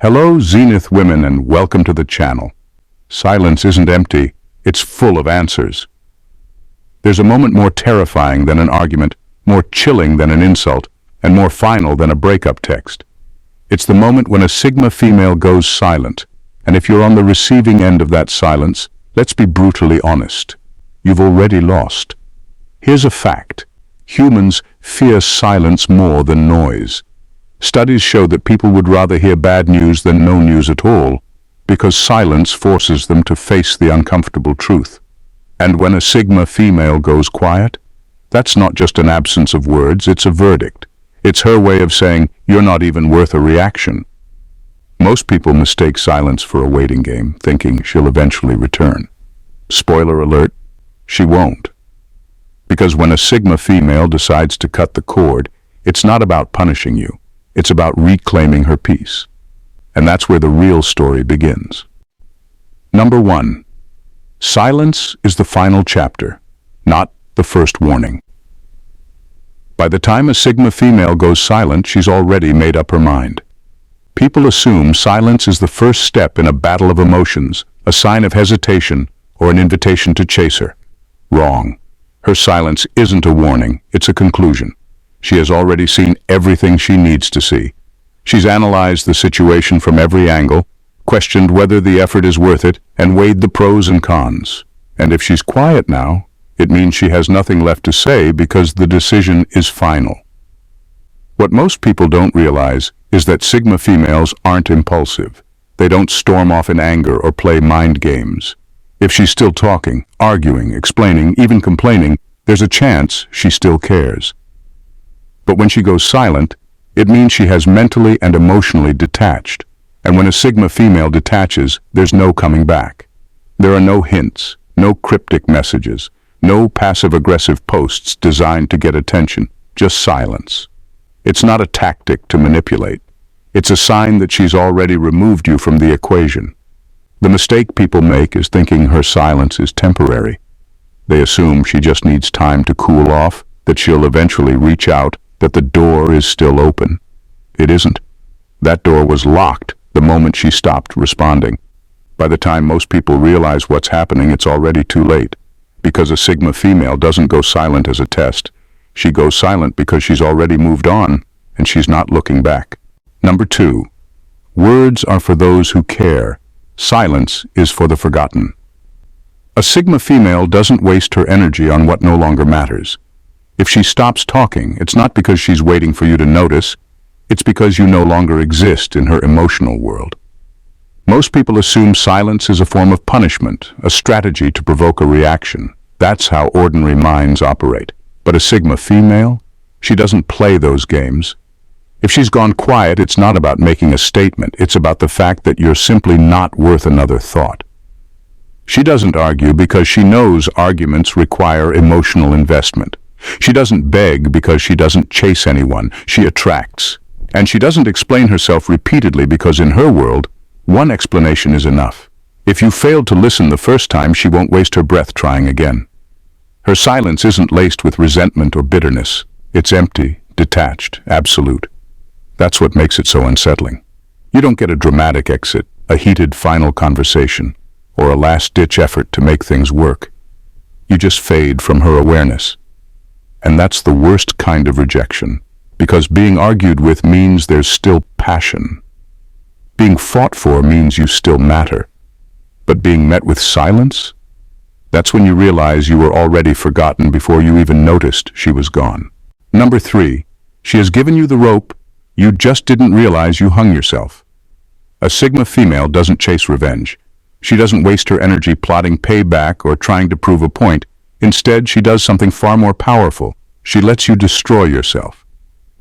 Hello, Zenith women, and welcome to the channel. Silence isn't empty, it's full of answers. There's a moment more terrifying than an argument, more chilling than an insult, and more final than a breakup text. It's the moment when a Sigma female goes silent, and if you're on the receiving end of that silence, let's be brutally honest. You've already lost. Here's a fact. Humans fear silence more than noise. Studies show that people would rather hear bad news than no news at all, because silence forces them to face the uncomfortable truth. And when a Sigma female goes quiet, that's not just an absence of words, it's a verdict. It's her way of saying, you're not even worth a reaction. Most people mistake silence for a waiting game, thinking she'll eventually return. Spoiler alert, she won't. Because when a Sigma female decides to cut the cord, it's not about punishing you. It's about reclaiming her peace. And that's where the real story begins. Number 1. Silence is the final chapter, not the first warning. By the time a Sigma female goes silent, she's already made up her mind. People assume silence is the first step in a battle of emotions, a sign of hesitation, or an invitation to chase her. Wrong. Her silence isn't a warning, it's a conclusion. She has already seen everything she needs to see. She's analyzed the situation from every angle, questioned whether the effort is worth it, and weighed the pros and cons. And if she's quiet now, it means she has nothing left to say because the decision is final. What most people don't realize is that Sigma females aren't impulsive. They don't storm off in anger or play mind games. If she's still talking, arguing, explaining, even complaining, there's a chance she still cares. But when she goes silent, it means she has mentally and emotionally detached. And when a Sigma female detaches, there's no coming back. There are no hints, no cryptic messages, no passive-aggressive posts designed to get attention, just silence. It's not a tactic to manipulate. It's a sign that she's already removed you from the equation. The mistake people make is thinking her silence is temporary. They assume she just needs time to cool off, that she'll eventually reach out, that the door is still open. It isn't. That door was locked the moment she stopped responding. By the time most people realize what's happening, it's already too late. Because a Sigma female doesn't go silent as a test. She goes silent because she's already moved on, and she's not looking back. Number 2. Words are for those who care. Silence is for the forgotten. A Sigma female doesn't waste her energy on what no longer matters. If she stops talking, it's not because she's waiting for you to notice, it's because you no longer exist in her emotional world. Most people assume silence is a form of punishment, a strategy to provoke a reaction. That's how ordinary minds operate. But a Sigma female, she doesn't play those games. If she's gone quiet, it's not about making a statement, it's about the fact that you're simply not worth another thought. She doesn't argue because she knows arguments require emotional investment. She doesn't beg because she doesn't chase anyone, she attracts. And she doesn't explain herself repeatedly because in her world, one explanation is enough. If you failed to listen the first time, she won't waste her breath trying again. Her silence isn't laced with resentment or bitterness. It's empty, detached, absolute. That's what makes it so unsettling. You don't get a dramatic exit, a heated final conversation, or a last-ditch effort to make things work. You just fade from her awareness. And that's the worst kind of rejection, because being argued with means there's still passion. Being fought for means you still matter. But being met with silence? That's when you realize you were already forgotten before you even noticed she was gone. Number 3. She has given you the rope, you just didn't realize you hung yourself. A Sigma female doesn't chase revenge. She doesn't waste her energy plotting payback or trying to prove a point. Instead, she does something far more powerful. She lets you destroy yourself.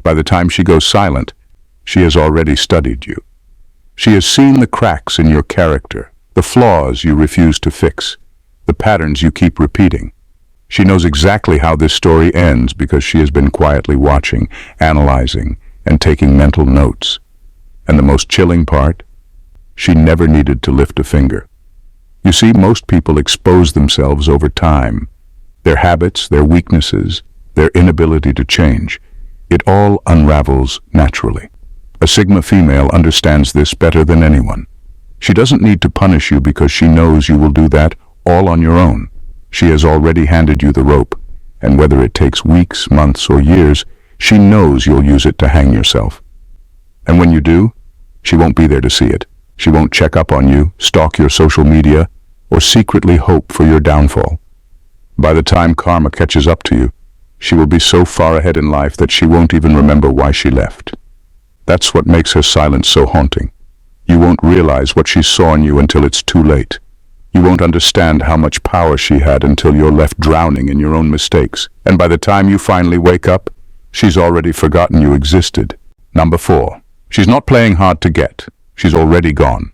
By the time she goes silent, she has already studied you. She has seen the cracks in your character, the flaws you refuse to fix, the patterns you keep repeating. She knows exactly how this story ends because she has been quietly watching, analyzing, and taking mental notes. And the most chilling part? She never needed to lift a finger. You see, most people expose themselves over time. Their habits, their weaknesses, their inability to change. It all unravels naturally. A Sigma female understands this better than anyone. She doesn't need to punish you because she knows you will do that all on your own. She has already handed you the rope, and whether it takes weeks, months, or years, she knows you'll use it to hang yourself. And when you do, she won't be there to see it. She won't check up on you, stalk your social media, or secretly hope for your downfall. By the time karma catches up to you, she will be so far ahead in life that she won't even remember why she left. That's what makes her silence so haunting. You won't realize what she saw in you until it's too late. You won't understand how much power she had until you're left drowning in your own mistakes. And by the time you finally wake up, she's already forgotten you existed. Number 4. She's not playing hard to get. She's already gone.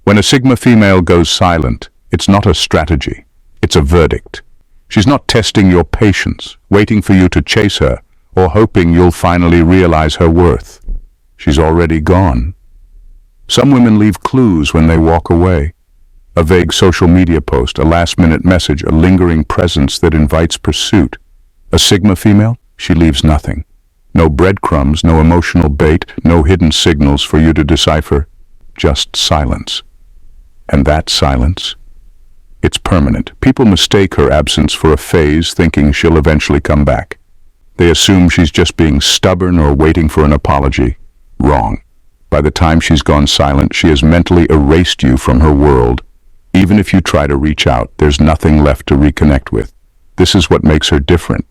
When a Sigma female goes silent, it's not a strategy. It's a verdict. She's not testing your patience, waiting for you to chase her, or hoping you'll finally realize her worth. She's already gone. Some women leave clues when they walk away. A vague social media post, a last-minute message, a lingering presence that invites pursuit. A Sigma female? She leaves nothing. No breadcrumbs, no emotional bait, no hidden signals for you to decipher. Just silence. And that silence? It's permanent. People mistake her absence for a phase, thinking she'll eventually come back. They assume she's just being stubborn or waiting for an apology. Wrong. By the time she's gone silent, she has mentally erased you from her world. Even if you try to reach out, there's nothing left to reconnect with. This is what makes her different.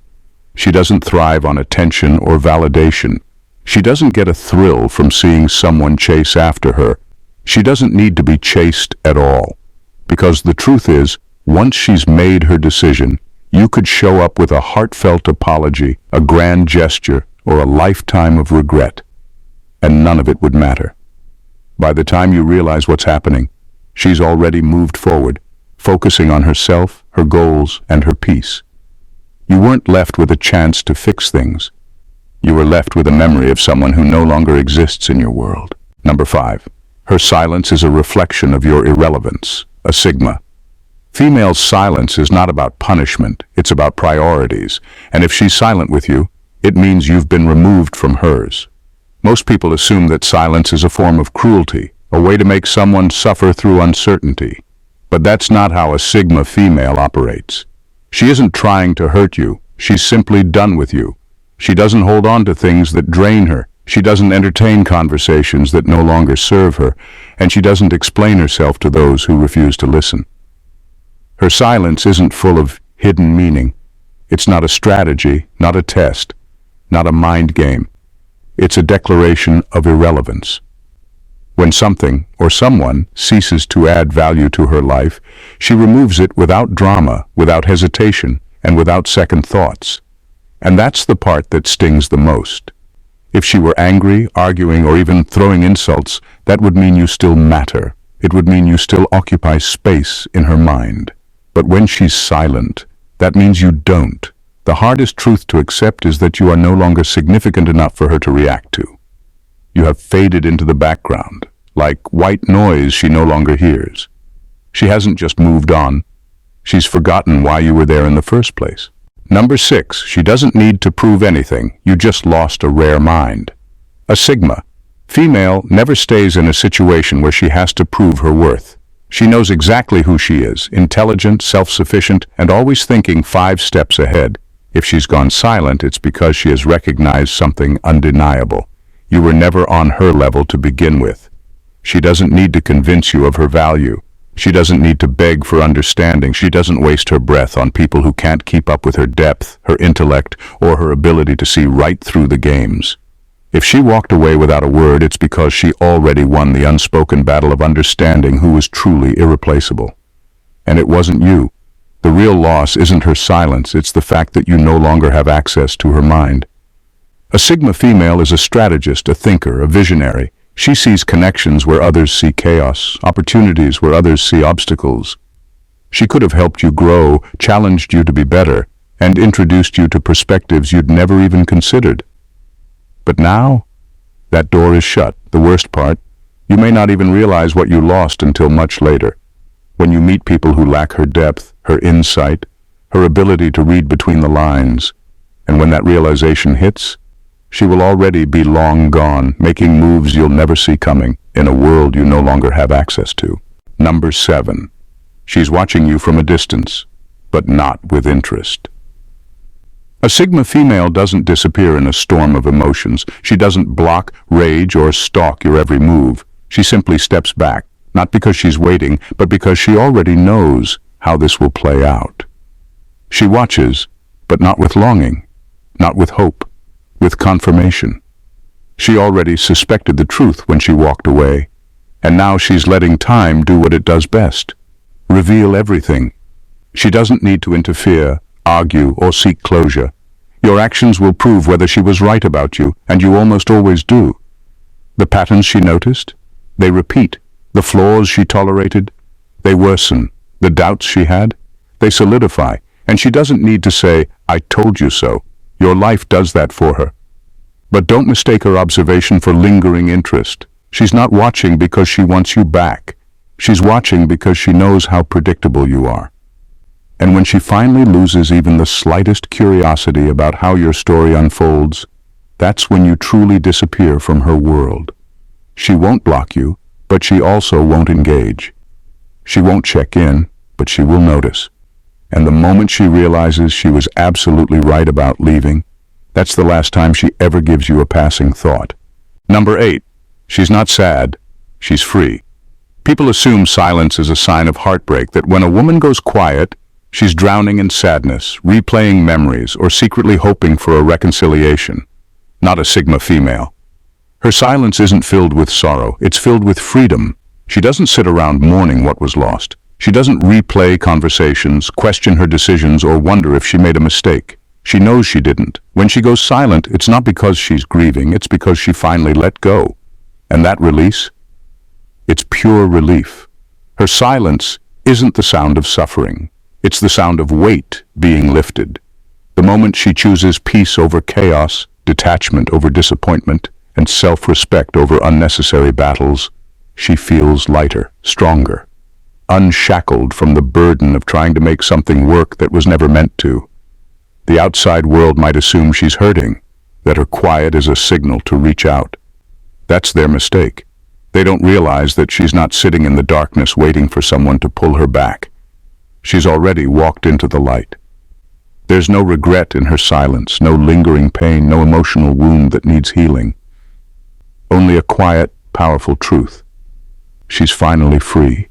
She doesn't thrive on attention or validation. She doesn't get a thrill from seeing someone chase after her. She doesn't need to be chased at all. Because the truth is, once she's made her decision, you could show up with a heartfelt apology, a grand gesture, or a lifetime of regret, and none of it would matter. By the time you realize what's happening, she's already moved forward, focusing on herself, her goals, and her peace. You weren't left with a chance to fix things. You were left with a memory of someone who no longer exists in your world. Number 5. Her silence is a reflection of your irrelevance. A Sigma. Female silence is not about punishment, it's about priorities, and if she's silent with you, it means you've been removed from hers. Most people assume that silence is a form of cruelty, a way to make someone suffer through uncertainty. But that's not how a Sigma female operates. She isn't trying to hurt you, she's simply done with you. She doesn't hold on to things that drain her. She doesn't entertain conversations that no longer serve her, and she doesn't explain herself to those who refuse to listen. Her silence isn't full of hidden meaning. It's not a strategy, not a test, not a mind game. It's a declaration of irrelevance. When something or someone ceases to add value to her life, she removes it without drama, without hesitation, and without second thoughts. And that's the part that stings the most. If she were angry, arguing, or even throwing insults, that would mean you still matter. It would mean you still occupy space in her mind. But when she's silent, that means you don't. The hardest truth to accept is that you are no longer significant enough for her to react to. You have faded into the background, like white noise she no longer hears. She hasn't just moved on. She's forgotten why you were there in the first place. Number 6, she doesn't need to prove anything. You just lost a rare mind. A Sigma. Female never stays in a situation where she has to prove her worth. She knows exactly who she is, intelligent, self-sufficient, and always thinking 5 steps ahead. If she's gone silent, it's because she has recognized something undeniable. You were never on her level to begin with. She doesn't need to convince you of her value. She doesn't need to beg for understanding. She doesn't waste her breath on people who can't keep up with her depth, her intellect, or her ability to see right through the games. If she walked away without a word, it's because she already won the unspoken battle of understanding who was truly irreplaceable. And it wasn't you. The real loss isn't her silence, it's the fact that you no longer have access to her mind. A Sigma female is a strategist, a thinker, a visionary. She sees connections where others see chaos, opportunities where others see obstacles. She could have helped you grow, challenged you to be better, and introduced you to perspectives you'd never even considered. But now, that door is shut. The worst part, you may not even realize what you lost until much later. When you meet people who lack her depth, her insight, her ability to read between the lines, and when that realization hits, she will already be long gone, making moves you'll never see coming in a world you no longer have access to. Number 7. She's watching you from a distance, but not with interest. A Sigma female doesn't disappear in a storm of emotions. She doesn't block, rage, or stalk your every move. She simply steps back, not because she's waiting, but because she already knows how this will play out. She watches, but not with longing, not with hope, with confirmation. She already suspected the truth when she walked away, and now she's letting time do what it does best: reveal everything. She doesn't need to interfere, argue, or seek closure. Your actions will prove whether she was right about you, and you almost always do. The patterns she noticed, they repeat. The flaws she tolerated, they worsen. The doubts she had, they solidify. And she doesn't need to say, "I told you so." Your life does that for her. But don't mistake her observation for lingering interest. She's not watching because she wants you back. She's watching because she knows how predictable you are. And when she finally loses even the slightest curiosity about how your story unfolds, that's when you truly disappear from her world. She won't block you, but she also won't engage. She won't check in, but she will notice. And the moment she realizes she was absolutely right about leaving, that's the last time she ever gives you a passing thought. Number 8. She's not sad, she's free. People assume silence is a sign of heartbreak, that when a woman goes quiet, she's drowning in sadness, replaying memories, or secretly hoping for a reconciliation. Not a Sigma female. Her silence isn't filled with sorrow, it's filled with freedom. She doesn't sit around mourning what was lost. She doesn't replay conversations, question her decisions, or wonder if she made a mistake. She knows she didn't. When she goes silent, it's not because she's grieving, it's because she finally let go. And that release? It's pure relief. Her silence isn't the sound of suffering. It's the sound of weight being lifted. The moment she chooses peace over chaos, detachment over disappointment, and self-respect over unnecessary battles, she feels lighter, stronger, unshackled from the burden of trying to make something work that was never meant to. The outside world might assume she's hurting, that her quiet is a signal to reach out. That's their mistake. They don't realize that she's not sitting in the darkness waiting for someone to pull her back. She's already walked into the light. There's no regret in her silence, no lingering pain, no emotional wound that needs healing. Only a quiet, powerful truth. She's finally free.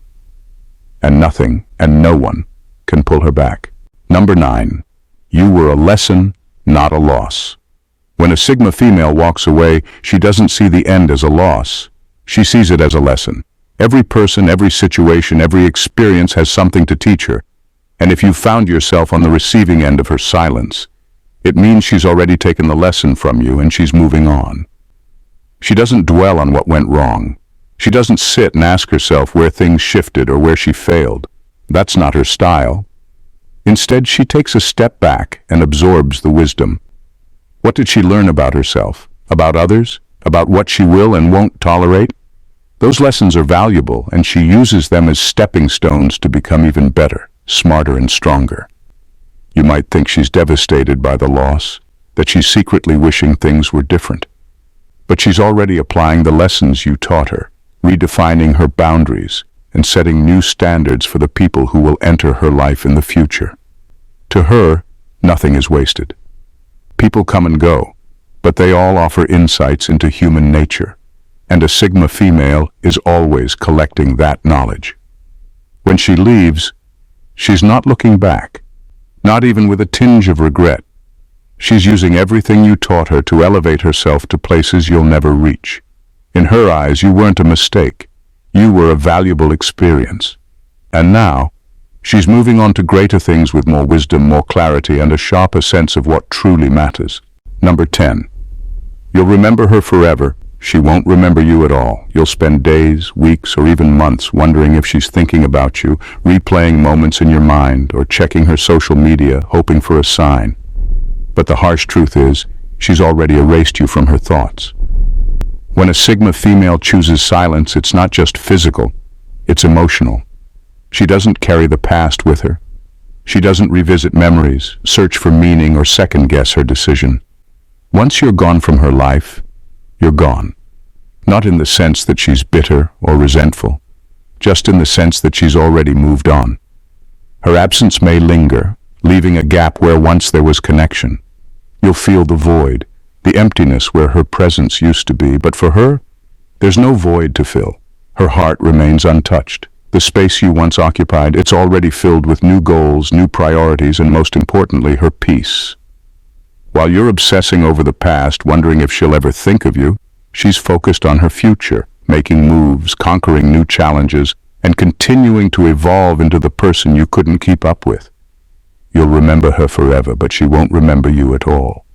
And nothing and no one can pull her back. Number 9. You were a lesson, not a loss. When a Sigma female walks away, she doesn't see the end as a loss. She sees it as a lesson. Every person, every situation, every experience has something to teach her. And if you've found yourself on the receiving end of her silence, it means she's already taken the lesson from you and she's moving on. She doesn't dwell on what went wrong. She doesn't sit and ask herself where things shifted or where she failed. That's not her style. Instead, she takes a step back and absorbs the wisdom. What did she learn about herself, about others, about what she will and won't tolerate? Those lessons are valuable, and she uses them as stepping stones to become even better, smarter, and stronger. You might think she's devastated by the loss, that she's secretly wishing things were different. But she's already applying the lessons you taught her, redefining her boundaries, and setting new standards for the people who will enter her life in the future. To her, nothing is wasted. People come and go, but they all offer insights into human nature, and a Sigma female is always collecting that knowledge. When she leaves, she's not looking back, not even with a tinge of regret. She's using everything you taught her to elevate herself to places you'll never reach. In her eyes, you weren't a mistake. You were a valuable experience. And now, she's moving on to greater things with more wisdom, more clarity, and a sharper sense of what truly matters. Number 10. You'll remember her forever. She won't remember you at all. You'll spend days, weeks, or even months wondering if she's thinking about you, replaying moments in your mind, or checking her social media, hoping for a sign. But the harsh truth is, she's already erased you from her thoughts. When a Sigma female chooses silence, it's not just physical, it's emotional. She doesn't carry the past with her. She doesn't revisit memories, search for meaning, or second-guess her decision. Once you're gone from her life, you're gone. Not in the sense that she's bitter or resentful, just in the sense that she's already moved on. Her absence may linger, leaving a gap where once there was connection. You'll feel the void, the emptiness where her presence used to be, but for her, there's no void to fill. Her heart remains untouched. The space you once occupied, it's already filled with new goals, new priorities, and most importantly, her peace. While you're obsessing over the past, wondering if she'll ever think of you, she's focused on her future, making moves, conquering new challenges, and continuing to evolve into the person you couldn't keep up with. You'll remember her forever, but she won't remember you at all.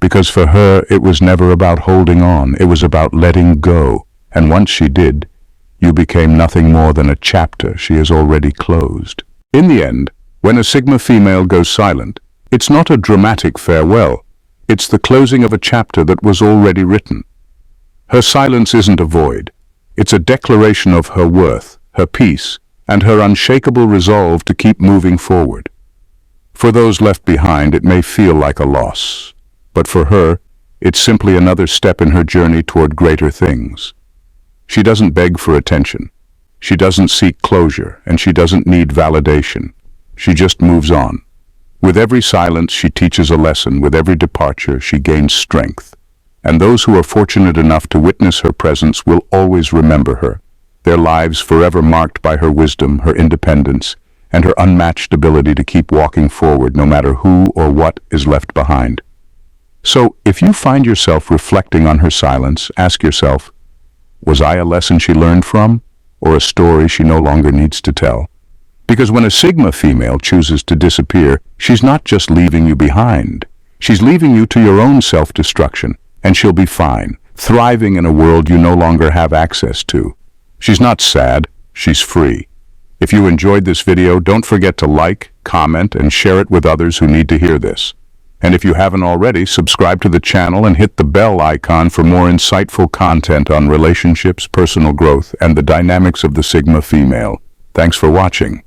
Because for her, it was never about holding on, it was about letting go. And once she did, you became nothing more than a chapter she has already closed. In the end, when a Sigma female goes silent, it's not a dramatic farewell. It's the closing of a chapter that was already written. Her silence isn't a void. It's a declaration of her worth, her peace, and her unshakable resolve to keep moving forward. For those left behind, it may feel like a loss. But for her, it's simply another step in her journey toward greater things. She doesn't beg for attention. She doesn't seek closure, and she doesn't need validation. She just moves on. With every silence, she teaches a lesson. With every departure, she gains strength. And those who are fortunate enough to witness her presence will always remember her, their lives forever marked by her wisdom, her independence, and her unmatched ability to keep walking forward no matter who or what is left behind. So, if you find yourself reflecting on her silence, ask yourself, was I a lesson she learned from, or a story she no longer needs to tell? Because when a Sigma female chooses to disappear, she's not just leaving you behind. She's leaving you to your own self-destruction, and she'll be fine, thriving in a world you no longer have access to. She's not sad, she's free. If you enjoyed this video, don't forget to like, comment, and share it with others who need to hear this. And if you haven't already, subscribe to the channel and hit the bell icon for more insightful content on relationships, personal growth, and the dynamics of the Sigma female. Thanks for watching.